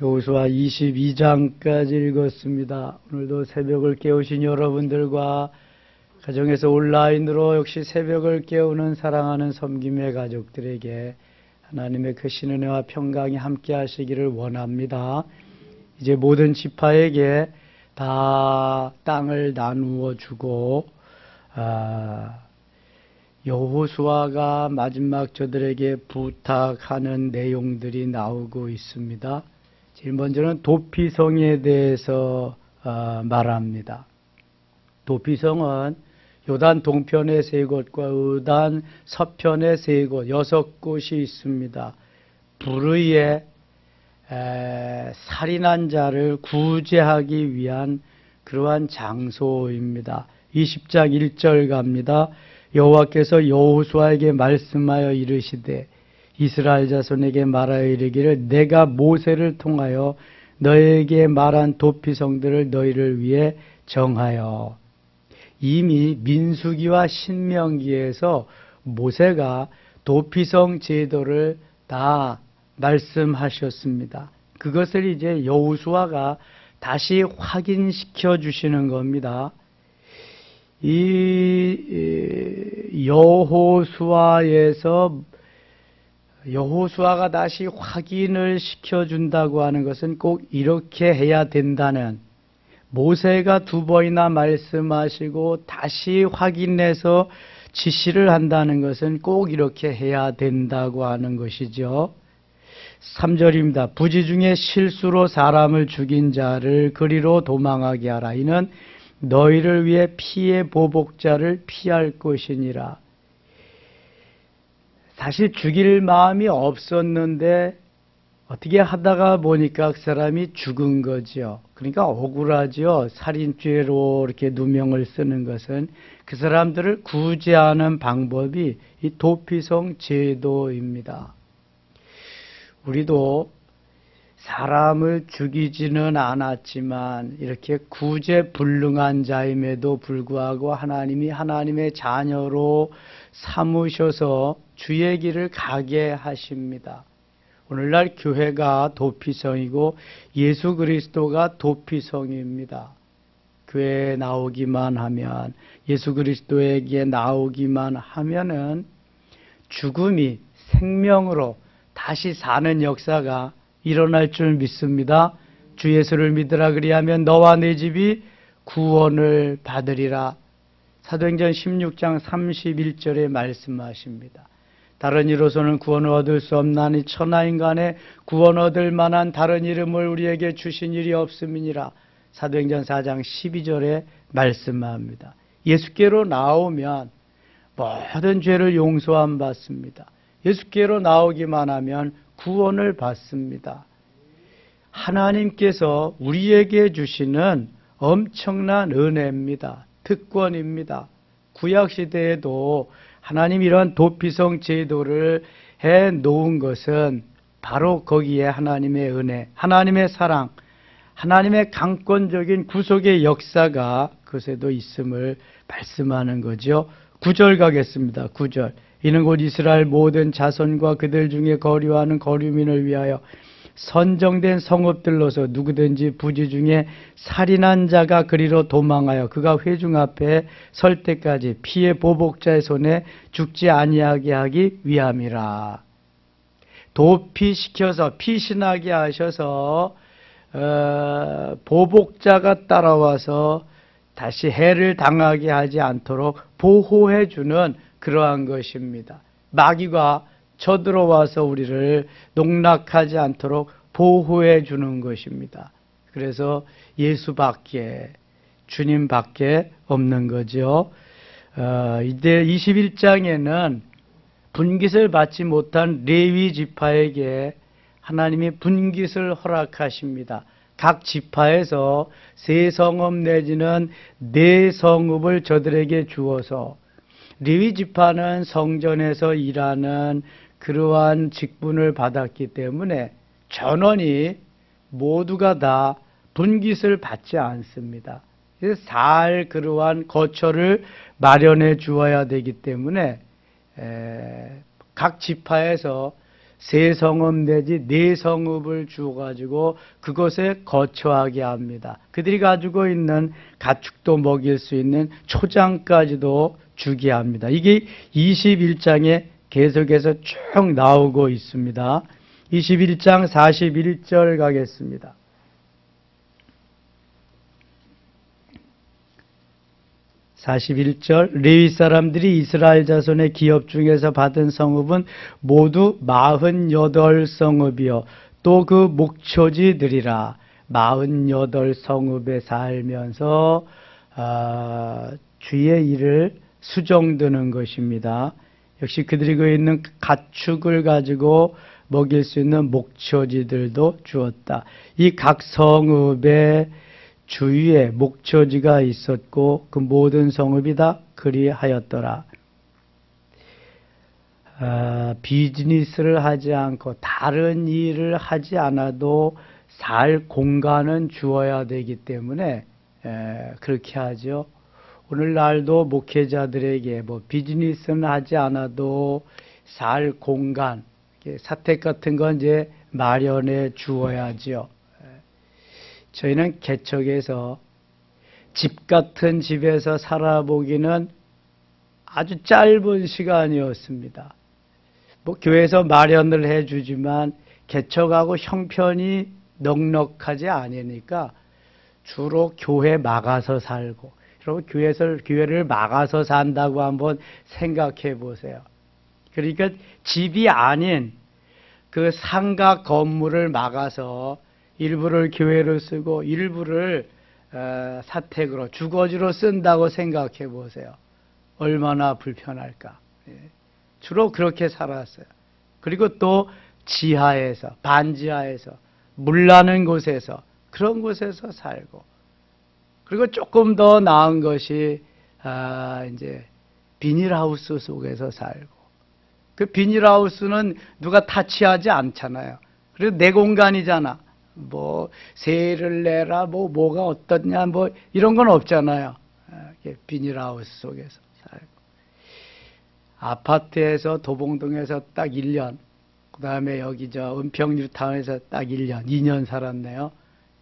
여호수아 22장까지 읽었습니다. 오늘도 새벽을 깨우신 여러분들과 가정에서 온라인으로 역시 새벽을 깨우는 사랑하는 섬김의 가족들에게 하나님의 크신 은혜와 평강이 함께 하시기를 원합니다. 이제 모든 지파에게 다 땅을 나누어 주고 여호수아가 마지막 저들에게 부탁하는 내용들이 나오고 있습니다. 제일 먼저는 도피성에 대해서 말합니다. 도피성은 요단 동편의 3곳과 요단 서편의 3곳, 6곳이 있습니다. 불의의 살인한 자를 구제하기 위한 그러한 장소입니다. 20장 1절 갑니다. 여호와께서 여호수아에게 말씀하여 이르시되 이스라엘 자손에게 말하여 이르기를 내가 모세를 통하여 너에게 말한 도피성들을 너희를 위해 정하여. 이미 민수기와 신명기에서 모세가 도피성 제도를 다 말씀하셨습니다. 그것을 이제 여호수아가 다시 확인시켜 주시는 겁니다. 이 여호수아가 다시 확인을 시켜준다고 하는 것은 꼭 이렇게 해야 된다는, 모세가 2번이나 말씀하시고 다시 확인해서 지시를 한다는 것은 꼭 이렇게 해야 된다고 하는 것이죠. 3절입니다. 부지 중에 실수로 사람을 죽인 자를 그리로 도망하게 하라. 이는 너희를 위해 피의 보복자를 피할 것이니라. 사실 죽일 마음이 없었는데 어떻게 하다가 보니까 그 사람이 죽은 거죠. 그러니까 억울하죠. 살인죄로 이렇게 누명을 쓰는 것은 그 사람들을 구제하는 방법이 이 도피성 제도입니다. 우리도 사람을 죽이지는 않았지만 이렇게 구제불능한 자임에도 불구하고 하나님이 하나님의 자녀로 삼으셔서 주의 길을 가게 하십니다. 오늘날 교회가 도피성이고 예수 그리스도가 도피성입니다. 교회에 나오기만 하면, 예수 그리스도에게 나오기만 하면은 죽음이 생명으로 다시 사는 역사가 일어날 줄 믿습니다. 주 예수를 믿으라 그리하면 너와 내 집이 구원을 받으리라. 사도행전 16장 31절에 말씀하십니다. 다른 이로서는 구원을 얻을 수 없나니 천하인간에 구원 얻을 만한 다른 이름을 우리에게 주신 일이 없음이니라. 사도행전 4장 12절에 말씀합니다. 예수께로 나오면 모든 죄를 용서함 받습니다. 예수께로 나오기만 하면 구원을 받습니다. 하나님께서 우리에게 주시는 엄청난 은혜입니다. 특권입니다. 구약시대에도 하나님 이런 도피성 제도를 해 놓은 것은 바로 거기에 하나님의 은혜, 하나님의 사랑, 하나님의 강권적인 구속의 역사가 그것에도 있음을 말씀하는 거죠. 9절 가겠습니다. 9절. 이는 곧 이스라엘 모든 자손과 그들 중에 거류하는 거류민을 위하여 선정된 성읍들로서 누구든지 부지 중에 살인한 자가 그리로 도망하여 그가 회중 앞에 설 때까지 피의 보복자의 손에 죽지 아니하게 하기 위함이라. 도피시켜서 피신하게 하셔서 보복자가 따라와서 다시 해를 당하게 하지 않도록 보호해 주는 그러한 것입니다. 마귀가 쳐들어와서 우리를 농락하지 않도록 보호해 주는 것입니다. 그래서 예수밖에, 주님밖에 없는 거죠. 이제 21장에는 분깃을 받지 못한 레위 지파에게 하나님이 분깃을 허락하십니다. 각 지파에서 3성읍 내지는 4성읍을 저들에게 주어서, 레위 지파는 성전에서 일하는 그러한 직분을 받았기 때문에 전원이 모두가 다 분깃을 받지 않습니다. 살 그러한 거처를 마련해 주어야 되기 때문에 각 지파에서 세 성읍 내지 네 성읍을 주어가지고 그곳에 거처하게 합니다. 그들이 가지고 있는 가축도 먹일 수 있는 초장까지도 주게 합니다. 이게 21장에 계속해서 쭉 나오고 있습니다. 21장 41절 가겠습니다. 41절 레위 사람들이 이스라엘 자손의 기업 중에서 받은 성읍은 모두 48성읍이요 또 그 목초지들이라. 48성읍에 살면서 주의 일을 수종드는 것입니다. 역시 그들이 그 있는 가축을 가지고 먹일 수 있는 목초지들도 주었다. 이 각 성읍에 주위에 목초지가 있었고 그 모든 성읍이 다 그리하였더라. 비즈니스를 하지 않고 다른 일을 하지 않아도 살 공간은 주어야 되기 때문에 그렇게 하죠. 오늘날도 목회자들에게 뭐 비즈니스는 하지 않아도 살 공간, 사택 같은 건 이제 마련해 주어야죠. 저희는 개척에서 집 같은 집에서 살아보기는 아주 짧은 시간이었습니다. 뭐 교회에서 마련을 해주지만 개척하고 형편이 넉넉하지 않으니까 주로 교회 막아서 살고, 그리고 교회를 막아서 산다고 한번 생각해 보세요. 그러니까 집이 아닌 그 상가 건물을 막아서 일부를 교회로 쓰고 일부를 사택으로 주거지로 쓴다고 생각해 보세요. 얼마나 불편할까. 주로 그렇게 살았어요. 그리고 또 지하에서, 반지하에서, 물 나는 곳에서, 그런 곳에서 살고, 그리고 조금 더 나은 것이 이제 비닐하우스 속에서 살고, 그 비닐하우스는 누가 타치하지 않잖아요. 그리고 내 공간이잖아. 뭐 세를 내라, 뭐가 어떻냐, 뭐 이런 건 없잖아요. 비닐하우스 속에서 살고, 아파트에서 도봉동에서 딱 1년, 그 다음에 여기 은평뉴타운에서 딱 1년, 2년 살았네요.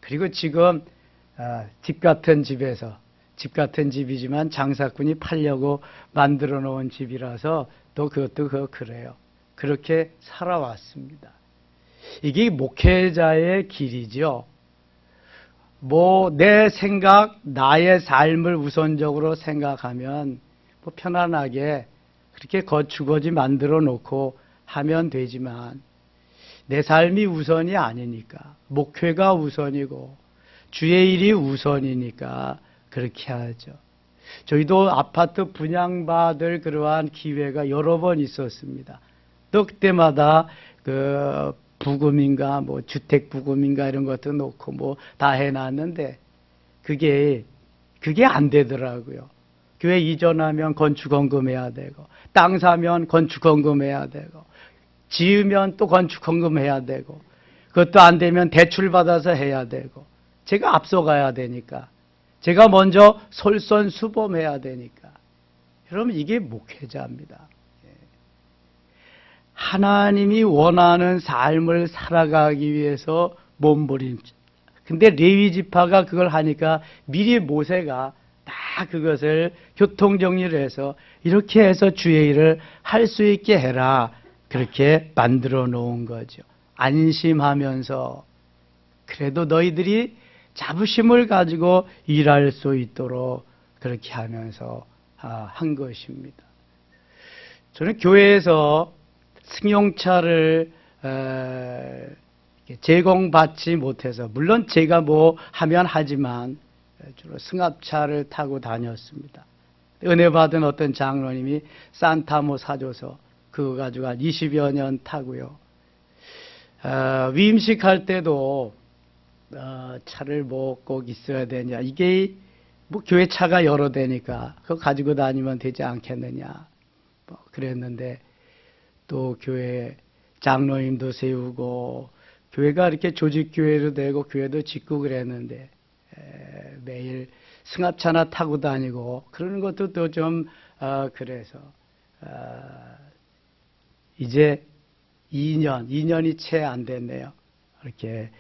그리고 지금 집 같은 집에서, 집 같은 집이지만 장사꾼이 팔려고 만들어 놓은 집이라서 또 그것도 그래요. 그렇게 살아왔습니다. 이게 목회자의 길이죠. 뭐 내 생각, 나의 삶을 우선적으로 생각하면 뭐 편안하게 그렇게 주거지 만들어 놓고 하면 되지만, 내 삶이 우선이 아니니까, 목회가 우선이고 주의 일이 우선이니까 그렇게 하죠. 저희도 아파트 분양받을 그러한 기회가 여러 번 있었습니다. 또 그때마다 그 부금인가 뭐 주택 부금인가 이런 것도 놓고 뭐 다 해놨는데 그게 안 되더라고요. 교회 이전하면 건축헌금 해야 되고, 땅 사면 건축헌금 해야 되고, 지으면 또 건축헌금 해야 되고, 그것도 안 되면 대출 받아서 해야 되고, 제가 앞서가야 되니까, 제가 먼저 솔선수범해야 되니까. 그러면 이게 목회자입니다. 하나님이 원하는 삶을 살아가기 위해서 몸부림쳐. 근데 레위 지파가 그걸 하니까 미리 모세가 다 그것을 교통정리를 해서 이렇게 해서 주의 일을 할 수 있게 해라. 그렇게 만들어 놓은 거죠. 안심하면서 그래도 너희들이 자부심을 가지고 일할 수 있도록 그렇게 하면서 한 것입니다. 저는 교회에서 승용차를 제공받지 못해서, 물론 제가 뭐 하면 하지만 주로 승합차를 타고 다녔습니다. 은혜 받은 어떤 장로님이 산타모 사줘서 그거 가지고 한 20여 년 타고요. 위임식 할 때도 차를 뭐 꼭 있어야 되냐, 이게 뭐 교회 차가 여러 대니까 그거 가지고 다니면 되지 않겠느냐 뭐 그랬는데, 또 교회 장로님도 세우고 교회가 이렇게 조직교회로 되고 교회도 짓고 그랬는데 매일 승합차나 타고 다니고 그러는 것도 또 좀 그래서 이제 2년이 채 안 됐네요. 이렇게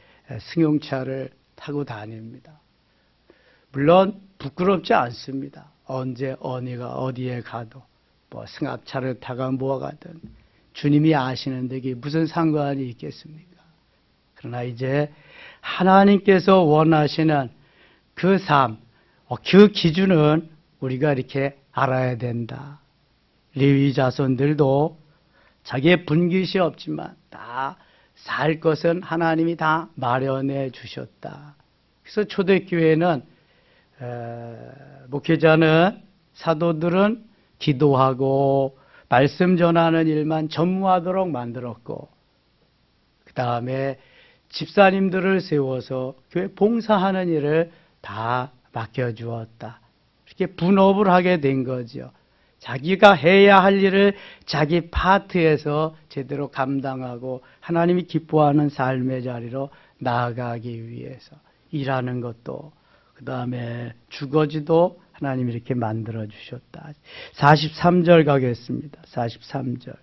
승용차를 타고 다닙니다. 물론 부끄럽지 않습니다. 언제 어디가 어디에 가도 뭐 승합차를 타가 뭐가든 주님이 아시는데 이게 무슨 상관이 있겠습니까? 그러나 이제 하나님께서 원하시는 그 삶, 그 기준은 우리가 이렇게 알아야 된다. 레위 자손들도 자기의 분깃이 없지만 다 살 것은 하나님이 다 마련해 주셨다. 그래서 초대교회는 목회자는 사도들은 기도하고 말씀 전하는 일만 전무하도록 만들었고 그 다음에 집사님들을 세워서 교회 봉사하는 일을 다 맡겨주었다. 이렇게 분업을 하게 된 거죠. 자기가 해야 할 일을 자기 파트에서 제대로 감당하고 하나님이 기뻐하는 삶의 자리로 나아가기 위해서 일하는 것도 그 다음에 주거지도 하나님이 이렇게 만들어 주셨다. 43절 가겠습니다. 43절.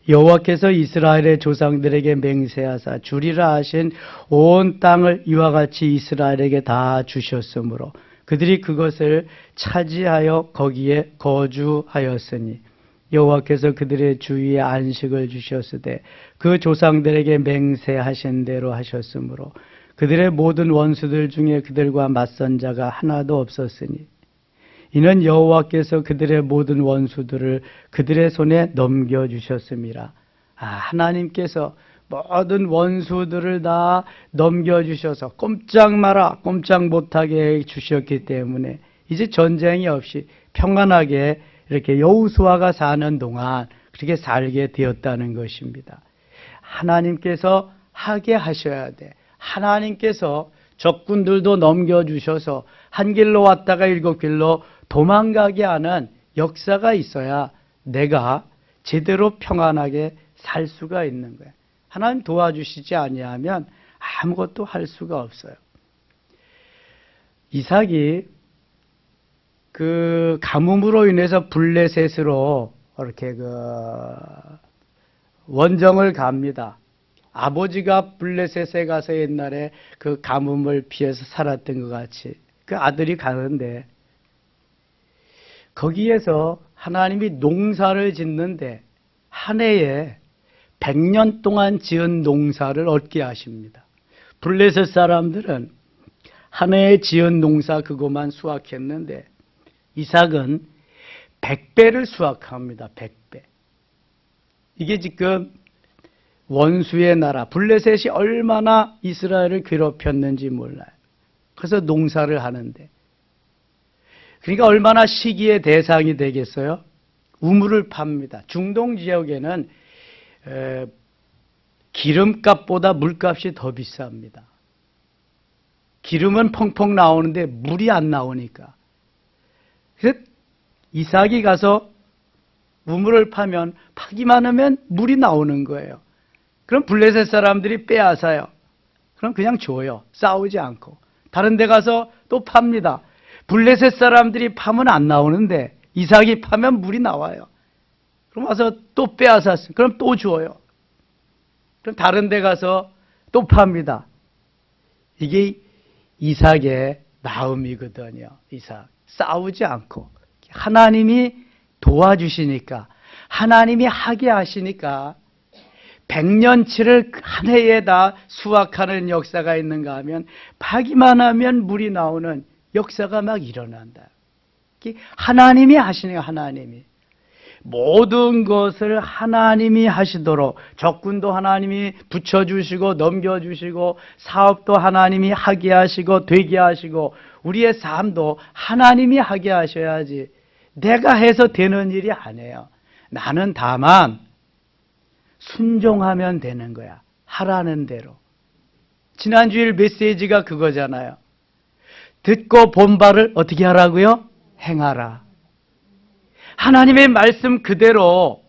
여호와께서 이스라엘의 조상들에게 맹세하사 주리라 하신 온 땅을 이와 같이 이스라엘에게 다 주셨으므로 그들이 그것을 차지하여 거기에 거주하였으니 여호와께서 그들의 주위에 안식을 주셨으되 그 조상들에게 맹세하신 대로 하셨으므로 그들의 모든 원수들 중에 그들과 맞선 자가 하나도 없었으니 이는 여호와께서 그들의 모든 원수들을 그들의 손에 넘겨주셨습니다. 하나님께서 모든 원수들을 다 넘겨주셔서 꼼짝 마라 꼼짝 못하게 해주셨기 때문에 이제 전쟁이 없이 평안하게 이렇게 여호수아가 사는 동안 그렇게 살게 되었다는 것입니다. 하나님께서 하게 하셔야 돼. 하나님께서 적군들도 넘겨주셔서 한 길로 왔다가 7길로 도망가게 하는 역사가 있어야 내가 제대로 평안하게 살 수가 있는 거예요. 하나님 도와주시지 아니하면 아무것도 할 수가 없어요. 이삭이 그 가뭄으로 인해서 블레셋으로 이렇게 원정을 갑니다. 아버지가 블레셋에 가서 옛날에 그 가뭄을 피해서 살았던 것 같이 그 아들이 가는데 거기에서 하나님이 농사를 짓는데 한 해에 100년 동안 지은 농사를 얻게 하십니다. 블레셋 사람들은 한 해에 지은 농사 그것만 수확했는데 이삭은 100배를 수확합니다. 100배. 이게 지금 원수의 나라 블레셋이 얼마나 이스라엘을 괴롭혔는지 몰라요. 그래서 농사를 하는데 그러니까 얼마나 시기의 대상이 되겠어요? 우물을 팝니다. 중동 지역에는 기름값보다 물값이 더 비쌉니다. 기름은 펑펑 나오는데 물이 안 나오니까. 그래서 이삭이 가서 우물을 파면 파기만 하면 물이 나오는 거예요. 그럼 블레셋 사람들이 빼앗아요. 그럼 그냥 줘요. 싸우지 않고. 다른 데 가서 또 팝니다. 블레셋 사람들이 파면 안 나오는데 이삭이 파면 물이 나와요. 그럼 와서 또 빼앗았어요. 그럼 또 줘요. 그럼 다른 데 가서 또 팝니다. 이게 이삭의 마음이거든요. 이삭. 싸우지 않고. 하나님이 도와주시니까, 하나님이 하게 하시니까 100년치를 한 해에 다 수확하는 역사가 있는가 하면 파기만 하면 물이 나오는 역사가 막 일어난다. 하나님이 하시니까 하나님이. 모든 것을 하나님이 하시도록 적군도 하나님이 붙여주시고 넘겨주시고 사업도 하나님이 하게 하시고 되게 하시고 우리의 삶도 하나님이 하게 하셔야지 내가 해서 되는 일이 아니에요. 나는 다만 순종하면 되는 거야. 하라는 대로. 지난주일 메시지가 그거잖아요. 듣고 본 바를 어떻게 하라고요? 행하라. 하나님의 말씀 그대로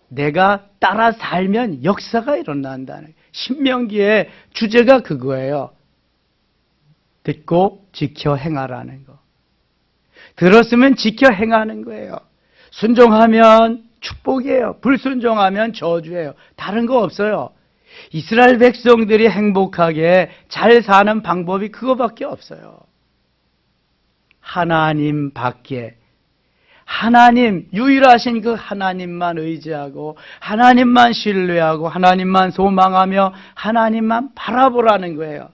내가 따라 살면 역사가 일어난다는 신명기의 주제가 그거예요. 듣고 지켜 행하라는 거. 들었으면 지켜 행하는 거예요. 순종하면 축복이에요. 불순종하면 저주예요. 다른 거 없어요. 이스라엘 백성들이 행복하게 잘 사는 방법이 그거밖에 없어요. 하나님 밖에, 하나님, 유일하신 그 하나님만 의지하고 하나님만 신뢰하고 하나님만 소망하며 하나님만 바라보라는 거예요.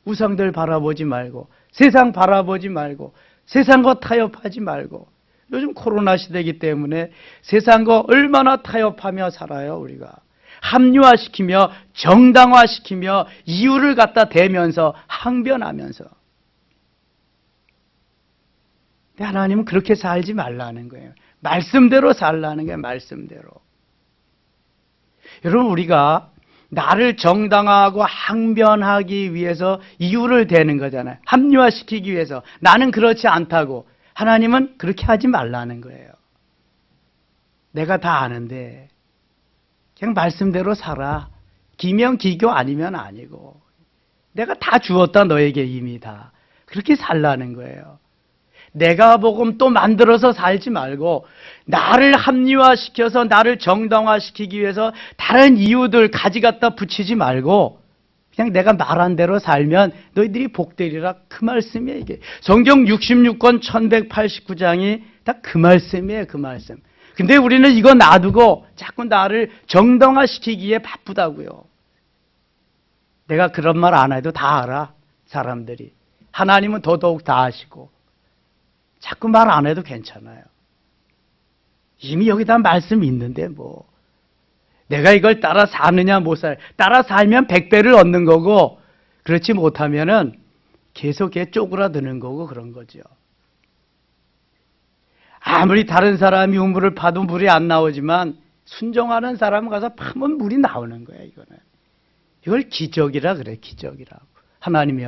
우상들 바라보지 말고, 세상 바라보지 말고, 세상과 타협하지 말고. 요즘 코로나 시대이기 때문에 세상과 얼마나 타협하며 살아요, 우리가. 합리화시키며 정당화시키며 이유를 갖다 대면서 항변하면서. 근데 하나님은 그렇게 살지 말라는 거예요. 말씀대로 살라는 거예요, 말씀대로. 여러분, 우리가 나를 정당화하고 항변하기 위해서 이유를 대는 거잖아요. 합리화시키기 위해서. 나는 그렇지 않다고. 하나님은 그렇게 하지 말라는 거예요. 내가 다 아는데 그냥 말씀대로 살아. 기면 기교 아니면 아니고. 내가 다 주었다 너에게 이미 다. 그렇게 살라는 거예요. 내가 복음 또 만들어서 살지 말고 나를 합리화시켜서 나를 정당화시키기 위해서 다른 이유들 가지 갖다 붙이지 말고 그냥 내가 말한 대로 살면 너희들이 복되리라. 그 말씀이에요, 이게. 성경 66권 1189장이 다 그 말씀이에요, 그 말씀. 근데 우리는 이거 놔두고 자꾸 나를 정당화시키기에 바쁘다고요. 내가 그런 말 안 해도 다 알아, 사람들이. 하나님은 더더욱 다 아시고. 자꾸 말 안 해도 괜찮아요. 이미 여기다 말씀이 있는데 뭐. 내가 이걸 따라 사느냐 못 살. 따라 살면 100배를 얻는 거고 그렇지 못하면은 계속 쪼그라드는 거고 그런 거죠. 아무리 다른 사람이 우물을 파도 물이 안 나오지만 순종하는 사람 가서 파면 물이 나오는 거예요, 이거는. 이걸 기적이라 그래, 기적이라고. 하나님이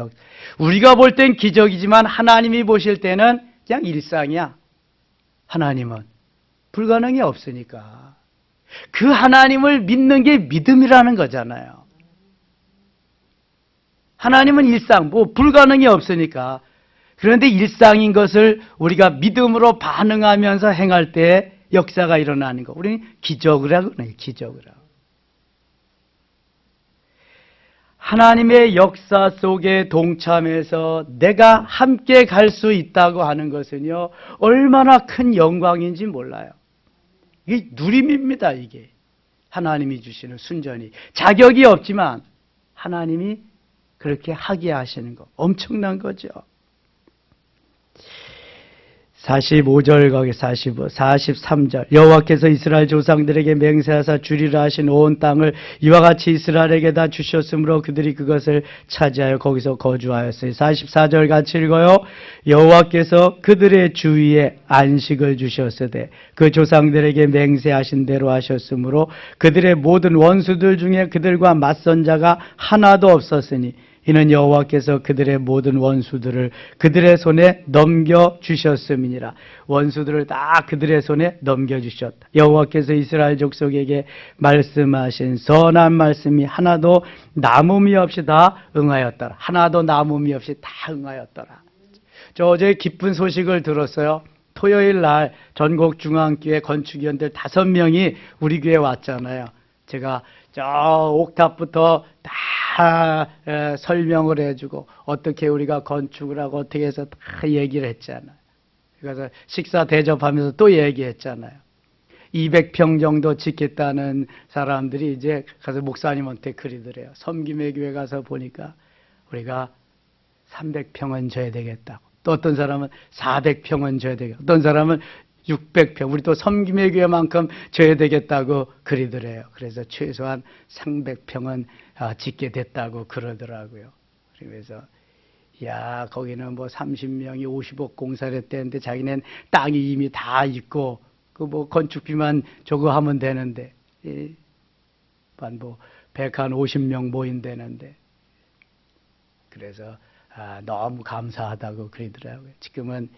우리가 볼 땐 기적이지만 하나님이 보실 때는 그냥 일상이야. 하나님은 불가능이 없으니까. 그 하나님을 믿는 게 믿음이라는 거잖아요. 하나님은 일상, 뭐 불가능이 없으니까. 그런데 일상인 것을 우리가 믿음으로 반응하면서 행할 때 역사가 일어나는 거. 우리는 기적이라고 그래요, 기적이라고. 하나님의 역사 속에 동참해서 내가 함께 갈 수 있다고 하는 것은요, 얼마나 큰 영광인지 몰라요. 이게 누림입니다, 이게. 하나님이 주시는 순전히. 자격이 없지만 하나님이 그렇게 하게 하시는 거. 엄청난 거죠. 45절 거기 43절 여호와께서 이스라엘 조상들에게 맹세하사 주리라 하신 온 땅을 이와 같이 이스라엘에게 다 주셨으므로 그들이 그것을 차지하여 거기서 거주하였어요. 44절 같이 읽어요. 여호와께서 그들의 주위에 안식을 주셨으되 그 조상들에게 맹세하신 대로 하셨으므로 그들의 모든 원수들 중에 그들과 맞선 자가 하나도 없었으니 이는 여호와께서 그들의 모든 원수들을 그들의 손에 넘겨주셨음이니라. 원수들을 다 그들의 손에 넘겨주셨다. 여호와께서 이스라엘 족속에게 말씀하신 선한 말씀이 하나도 남음이 없이 다 응하였더라. 하나도 남음이 없이 다 응하였더라. 저 어제 기쁜 소식을 들었어요. 토요일 날 전국중앙교회 건축위원들 5명이 우리 교회 왔잖아요. 제가 저 옥탑부터 다 설명을 해주고 어떻게 우리가 건축을 하고 어떻게 해서 다 얘기를 했잖아요. 그래서 식사 대접하면서 또 얘기했잖아요. 200평 정도 짓겠다는 사람들이 이제 가서 목사님한테 그리더래요. 섬김의 교회 가서 보니까 우리가 300평은 줘야 되겠다고. 또 어떤 사람은 400평은 줘야 되겠고 어떤 사람은 600평, 우리 또 섬김의 교회만큼 줘야 되겠다고 그리더래요. 그래서 최소한 300평은 짓게 됐다고 그러더라고요. 그래서 야, 거기는 뭐 30명이 50억 공사를 했대는데 자기는 땅이 이미 다 있고 그 뭐 건축비만 저거 하면 되는데 뭐 150명 모인다는데 그래서 너무 감사하다고 그러더라고요. 지금은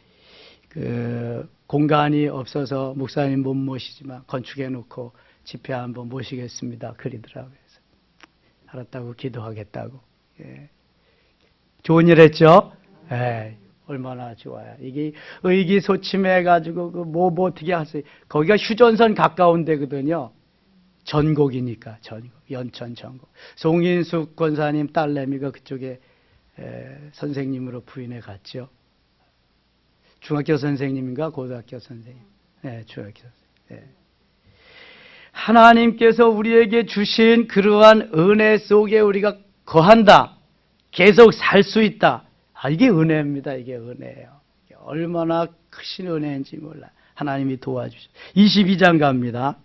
그 공간이 없어서 목사님 못 모시지만 건축해 놓고 집회 한번 모시겠습니다. 그러더라고요. 그래서 알았다고 기도하겠다고. 예. 좋은 일 했죠? 예. 얼마나 좋아요. 이게 의기소침해가지고 뭐 어떻게 하세요? 거기가 휴전선 가까운 데거든요. 전곡이니까 전곡, 연천 전곡. 송인숙 권사님 딸내미가 그쪽에 선생님으로 부인해 갔죠. 중학교 선생님인가 고등학교 선생님. 네, 중학교 선생님. 네. 하나님께서 우리에게 주신 그러한 은혜 속에 우리가 거한다. 계속 살 수 있다. 이게 은혜입니다. 이게 은혜예요. 얼마나 크신 은혜인지 몰라. 하나님이 도와주셔. 22장 갑니다.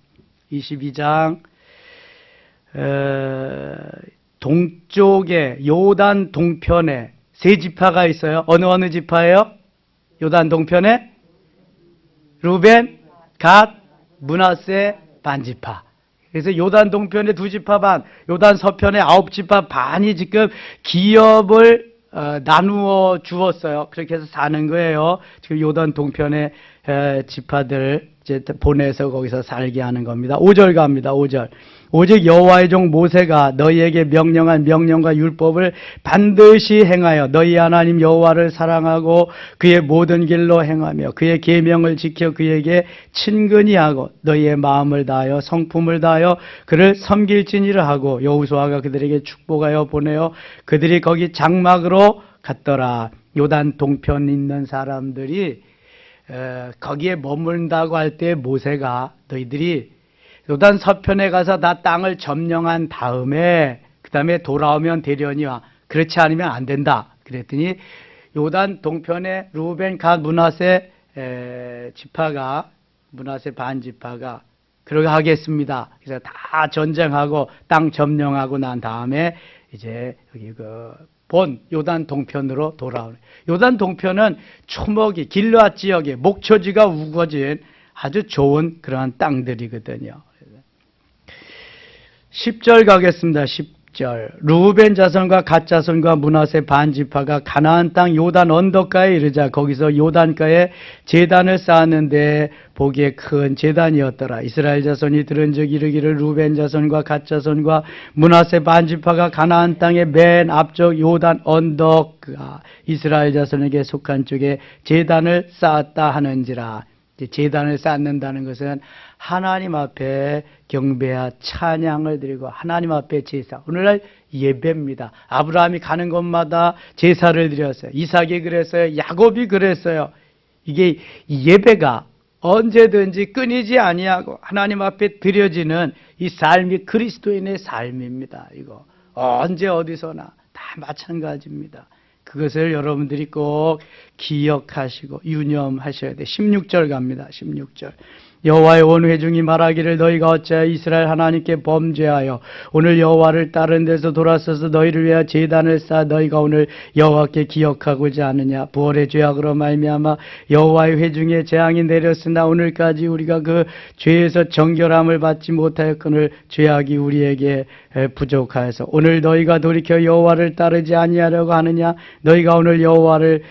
22장 동쪽에 요단 동편에 세 지파가 있어요. 어느 지파예요? 요단 동편에 루벤, 갓, 므낫세 반지파. 그래서 요단 동편에 2지파 반, 요단 서편에 9지파 반이 지금 기업을 나누어 주었어요. 그렇게 해서 사는 거예요. 지금 요단 동편에 지파들 이제 보내서 거기서 살게 하는 겁니다. 5절 갑니다. 5절. 오직 여호와의 종 모세가 너희에게 명령한 명령과 율법을 반드시 행하여 너희 하나님 여호와를 사랑하고 그의 모든 길로 행하며 그의 계명을 지켜 그에게 친근히 하고 너희의 마음을 다하여 성품을 다하여 그를 섬길지니라 하고 여호수아가 그들에게 축복하여 보내어 그들이 거기 장막으로 갔더라. 요단 동편 있는 사람들이 거기에 머문다고 할 때 모세가 너희들이 요단 서편에 가서 나 땅을 점령한 다음에 그 다음에 돌아오면 되려니와 그렇지 않으면 안 된다. 그랬더니 요단 동편에 루벤, 갓, 므낫세 지파가 므낫세 반 지파가 그러게 하겠습니다. 그래서 다 전쟁하고 땅 점령하고 난 다음에 이제 여기 본 요단 동편으로 돌아오는. 요단 동편은 초목이 길르앗 지역에 목초지가 우거진 아주 좋은 그러한 땅들이거든요. 10절 가겠습니다. 10절. 루벤 자손과 갓 자손과 므낫세 반 지파가 가나안 땅 요단 언덕가에 이르자 거기서 요단가에 제단을 쌓았는데 보기에 큰 제단이었더라. 이스라엘 자손이 들은즉 이르기를 루벤 자손과 갓 자손과 므낫세 반 지파가 가나안 땅의 맨 앞쪽 요단 언덕가 이스라엘 자손에게 속한 쪽에 제단을 쌓았다 하는지라. 제단을 쌓는다는 것은 하나님 앞에 경배와 찬양을 드리고 하나님 앞에 제사. 오늘날 예배입니다. 아브라함이 가는 곳마다 제사를 드렸어요. 이삭이 그랬어요. 야곱이 그랬어요. 이게 예배가 언제든지 끊이지 아니하고 하나님 앞에 드려지는 이 삶이 그리스도인의 삶입니다. 이거 언제 어디서나 다 마찬가지입니다. 그것을 여러분들이 꼭 기억하시고 유념하셔야 돼요. 16절 갑니다. 16절. 여호와의 온 회중이 말하기를 너희가 어찌하여 이스라엘 하나님께 범죄하여 오늘 여호와를 다른 데서 돌아서서 너희를 위하여 제단을 쌓아 너희가 오늘 여호와께 기억하고자 하느냐. 부활의 죄악으로 말미암아 여호와의 회중에 재앙이 내렸으나 오늘까지 우리가 그 죄에서 정결함을 받지 못하였거늘 죄악이 우리에게 부족하여서 오늘 너희가 돌이켜 여호와를 따르지 아니하려고 하느냐. 너희가 오늘 여호와를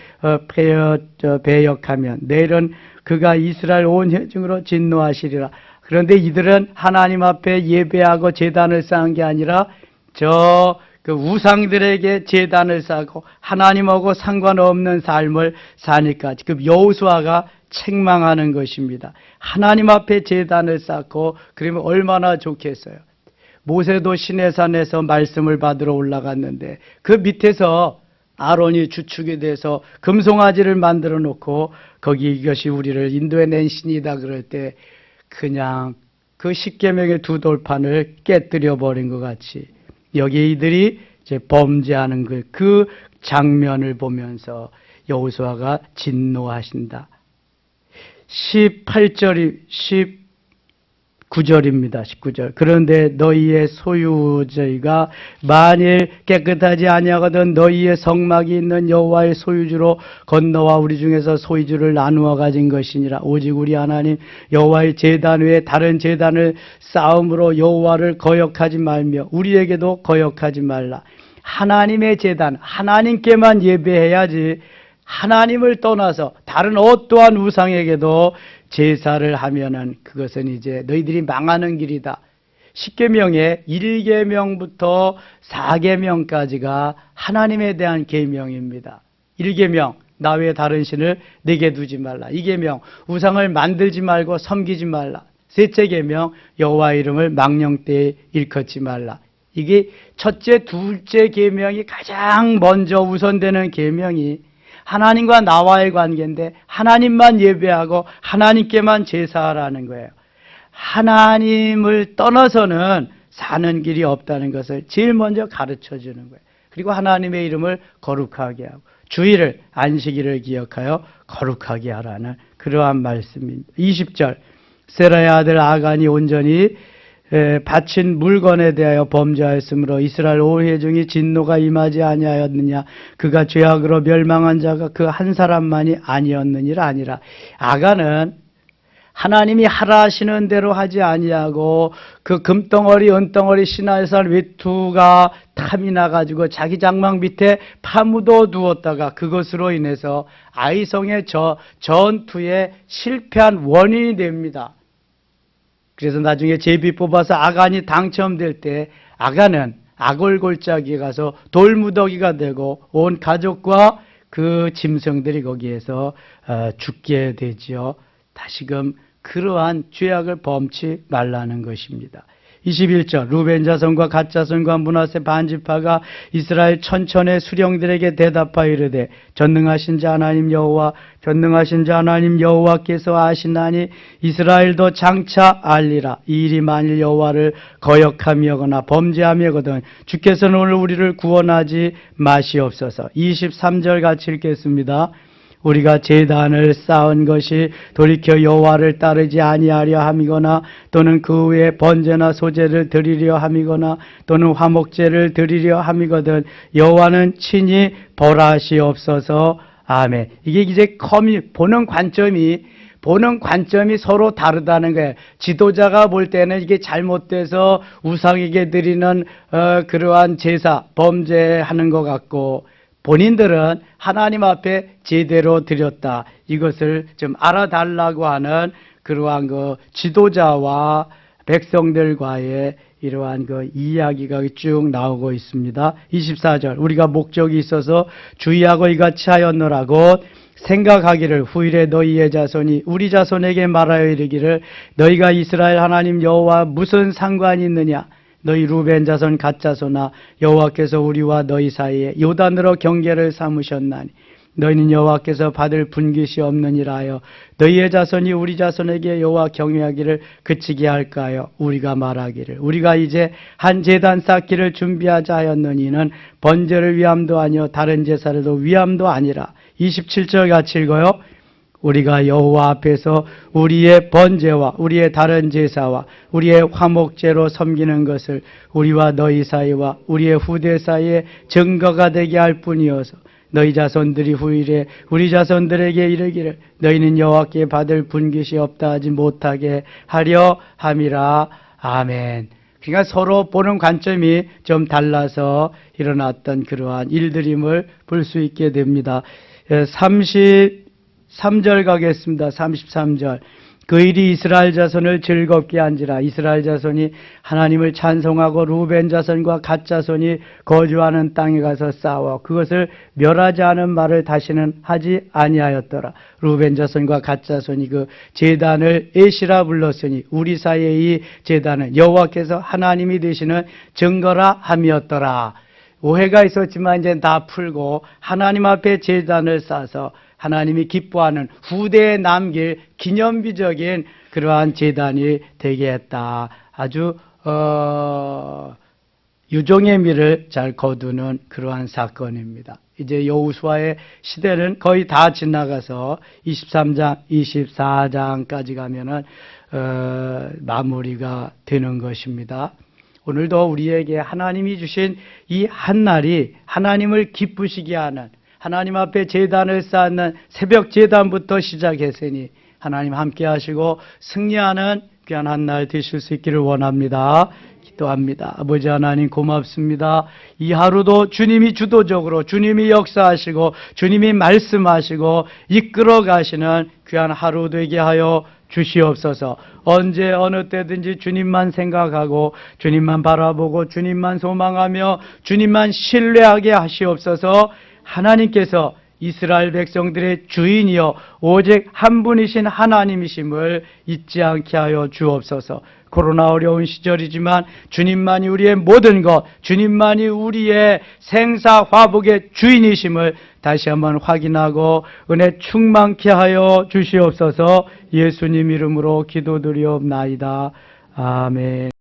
배역하면 내일은 그가 이스라엘 온 회중으로 진노하시리라. 그런데 이들은 하나님 앞에 예배하고 제단을 쌓은 게 아니라 그 우상들에게 제단을 쌓고 하나님하고 상관없는 삶을 사니까 지금 여호수아가 책망하는 것입니다. 하나님 앞에 제단을 쌓고 그러면 얼마나 좋겠어요. 모세도 시내산에서 말씀을 받으러 올라갔는데 그 밑에서 아론이 주축이 돼서 금송아지를 만들어 놓고 거기 이것이 우리를 인도해낸 신이다 그럴 때 그냥 그 십계명의 2돌판을 깨뜨려 버린 것 같이 여기 이들이 이제 범죄하는 그 장면을 보면서 여호수아가 진노하신다. 19절입니다. 19절. 그런데 너희의 소유저희가 만일 깨끗하지 아니하거든 너희의 성막이 있는 여호와의 소유주로 건너와 우리 중에서 소유주를 나누어 가진 것이니라. 오직 우리 하나님 여호와의 제단 외에 다른 제단을 쌓음으로 여호와를 거역하지 말며 우리에게도 거역하지 말라. 하나님의 제단, 하나님께만 예배해야지 하나님을 떠나서 다른 어떠한 우상에게도 제사를 하면은 그것은 이제 너희들이 망하는 길이다. 10계명의 1계명부터 4계명까지가 하나님에 대한 계명입니다. 1계명 나 외에 다른 신을 내게 두지 말라. 2계명 우상을 만들지 말고 섬기지 말라. 3째 계명 여호와 이름을 망령되이 일컫지 말라. 이게 첫째, 둘째 계명이 가장 먼저 우선되는 계명이 하나님과 나와의 관계인데 하나님만 예배하고 하나님께만 제사하라는 거예요. 하나님을 떠나서는 사는 길이 없다는 것을 제일 먼저 가르쳐 주는 거예요. 그리고 하나님의 이름을 거룩하게 하고 주일을 안식일을 기억하여 거룩하게 하라는 그러한 말씀입니다. 20절 세라의 아들 아간이 온전히 바친 물건에 대하여 범죄하였으므로 이스라엘 온 회중이 진노가 임하지 아니하였느냐. 그가 죄악으로 멸망한 자가 그 한 사람만이 아니었느니라. 아니라 아간은 하나님이 하라 하시는 대로 하지 아니하고 그 금덩어리 은덩어리 신하에서 외투가 탐이 나가지고 자기 장막 밑에 파묻어 두었다가 그것으로 인해서 아이성의 전투에 실패한 원인이 됩니다. 그래서 나중에 제비 뽑아서 아간이 당첨될 때 아간은 아골골짜기에 가서 돌무더기가 되고 온 가족과 그 짐승들이 거기에서 죽게 되지요. 다시금 그러한 죄악을 범치 말라는 것입니다. 21절 루벤 자손과 갓 자손과 므낫세 반지파가 이스라엘 천천의 수령들에게 대답하여 이르되 전능하신 자 하나님 여호와 전능하신 자 하나님 여호와께서 아시나니 이스라엘도 장차 알리라. 이 일이 만일 여호와를 거역하며거나 범죄하며거든 주께서는 오늘 우리를 구원하지 마시옵소서. 23절 같이 읽겠습니다. 우리가 제단을 쌓은 것이 돌이켜 여호와를 따르지 아니하려 함이거나 또는 그 외에 번제나 소제를 드리려 함이거나 또는 화목제를 드리려 함이거든 여호와는 친히 벌하시옵소서. 아멘. 이게 이제 보는 관점이 서로 다르다는 거예요. 지도자가 볼 때는 이게 잘못돼서 우상에게 드리는 그러한 제사, 범죄하는 것 같고 본인들은 하나님 앞에 제대로 드렸다. 이것을 좀 알아달라고 하는 그러한 그 지도자와 백성들과의 이러한 그 이야기가 쭉 나오고 있습니다. 24절 우리가 목적이 있어서 주의하고 이같이 하였노라고 생각하기를 후일에 너희의 자손이 우리 자손에게 말하여 이르기를 너희가 이스라엘 하나님 여호와 무슨 상관이 있느냐. 너희 루벤 자손 갓 자손아 여호와께서 우리와 너희 사이에 요단으로 경계를 삼으셨나니 너희는 여호와께서 받을 분깃이 없느니라 하여 너희의 자손이 우리 자손에게 여호와 경외하기를 그치게 할까요? 우리가 말하기를 우리가 이제 한 제단 쌓기를 준비하자 하였느니 이는 번제를 위함도 아니요 다른 제사를도 위함도 아니라. 27절 같이 읽어요. 우리가 여호와 앞에서 우리의 번제와 우리의 다른 제사와 우리의 화목제로 섬기는 것을 우리와 너희 사이와 우리의 후대 사이에 증거가 되게 할 뿐이어서 너희 자손들이 후일에 우리 자손들에게 이르기를 너희는 여호와께 받을 분깃이 없다 하지 못하게 하려 함이라. 아멘. 그러니까 서로 보는 관점이 좀 달라서 일어났던 그러한 일들임을 볼 수 있게 됩니다. 33절 가겠습니다. 33절 그 일이 이스라엘 자손을 즐겁게 한지라. 이스라엘 자손이 하나님을 찬송하고 루벤 자손과 갓 자손이 거주하는 땅에 가서 싸워 그것을 멸하지 않은 말을 다시는 하지 아니하였더라. 루벤 자손과 갓 자손이 그 제단을 에시라 불렀으니 우리 사이의 이 제단은 여호와께서 하나님이 되시는 증거라 함이었더라. 오해가 있었지만 이제 다 풀고 하나님 앞에 제단을 쌓아서 하나님이 기뻐하는 후대에 남길 기념비적인 그러한 제단이 되게 했다. 아주 유종의 미를 잘 거두는 그러한 사건입니다. 이제 여호수아의 시대는 거의 다 지나가서 23장, 24장까지 가면은 마무리가 되는 것입니다. 오늘도 우리에게 하나님이 주신 이 한날이 하나님을 기쁘시게 하는 하나님 앞에 제단을 쌓는 새벽 제단부터 시작했으니 하나님 함께 하시고 승리하는 귀한 한날 되실 수 있기를 원합니다. 기도합니다. 아버지 하나님 고맙습니다. 이 하루도 주님이 주도적으로 주님이 역사하시고 주님이 말씀하시고 이끌어 가시는 귀한 하루 되게 하여 주시옵소서. 언제 어느 때든지 주님만 생각하고 주님만 바라보고 주님만 소망하며 주님만 신뢰하게 하시옵소서. 하나님께서 이스라엘 백성들의 주인이여 오직 한 분이신 하나님이심을 잊지 않게 하여 주옵소서. 코로나 어려운 시절이지만 주님만이 우리의 모든 것, 주님만이 우리의 생사화복의 주인이심을 다시 한번 확인하고 은혜 충만케 하여 주시옵소서. 예수님 이름으로 기도드리옵나이다. 아멘.